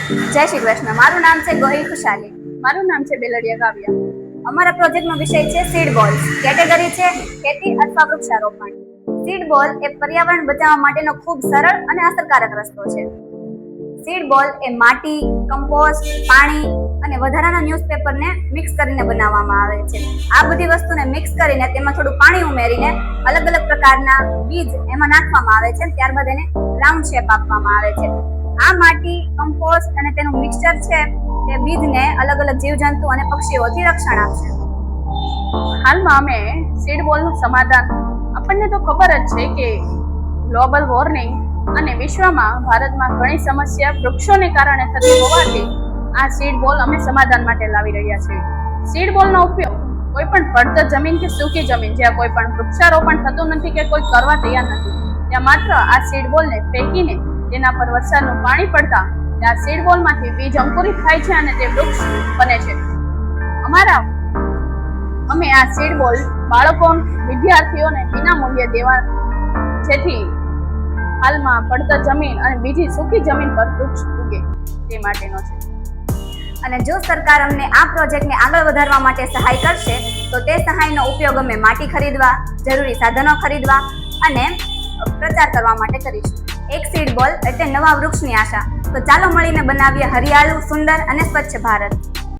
જય શ્રી કૃષ્ણ. મારું નામ છે ગોહિલ ખુશાલી. મારું નામ છે બેલડિયા કાવ્યા. અમારા પ્રોજેક્ટનો વિષય છે સીડ બોલ. કેટેગરી છે ખેતી અથવા વૃક્ષારોપણ. સીડ બોલ એ પર્યાવરણ બચાવવા માટેનો ખૂબ સરળ અને અસરકારક રસ્તો છે. સીડ બોલ એ માટી, કમ્પોસ્ટ, પાણી અને વધારાના ન્યૂઝપેપરને મિક્સ કરીને બનાવવામાં આવે છે. આ બધી વસ્તુને મિક્સ કરીને તેમાં થોડું પાણી ઉમેરીને અલગ અલગ પ્રકારના બીજ એમાં નાખવામાં આવે છે. ત્યારબાદ એને રાઉન્ડ શેપ આપવામાં આવે છે. આ માટી, કમ્પોસ્ટ અને તેનું મિક્સચર છે તે બીજને અલગ અલગ જીવજંતુ અને પક્ષીઓથી રક્ષણ આપશે. હાલમાં અમે સીડ બોલનું સમાધાન, આપણને તો ખબર જ છે કે ગ્લોબલ વોર્મિંગ અને વિશ્વમાં ભારતમાં ઘણી સમસ્યા વૃક્ષોને કારણે થતી હોવાથી આ સીડ બોલ અમે સમાધાન માટે લાવી રહ્યા છીએ. સીડ બોલનો ઉપયોગ કોઈ પણ પડતર જમીન કે સૂકી જમીન જ્યાં કોઈ પણ વૃક્ષારોપણ થતું નથી કે કોઈ કરવા તૈયાર નથી ત્યાં માત્ર આ સીડ બોલને ફેંકીને તેના પર વરસાદનું પાણી પડતા આ સીડ બોલમાંથી બીજ અંકુરિત થાય છે અને તે વૃક્ષ બને છે. અમે આ સીડ બોલ બાળકો, વિદ્યાર્થીઓને વિના મૂલ્યે દેવા, જેથી હાલમાં પડતર જમીન અને બીજી સૂકી જમીન પર વૃક્ષ ઉગે તે માટેનો છે. અને જો સરકાર અમને આ પ્રોજેક્ટને આગળ વધારવા માટે સહાય કરશે તો તે સહાયનો ઉપયોગ અમે માટી ખરીદવા, જરૂરી સાધનો ખરીદવા અને પ્રચાર કરવા માટે કરીશું. એક સીડ બોલ એટલે નવા વૃક્ષની આશા. તો ચાલો મળીને બનાવીએ હરિયાળું, સુંદર અને સ્વચ્છ ભારત.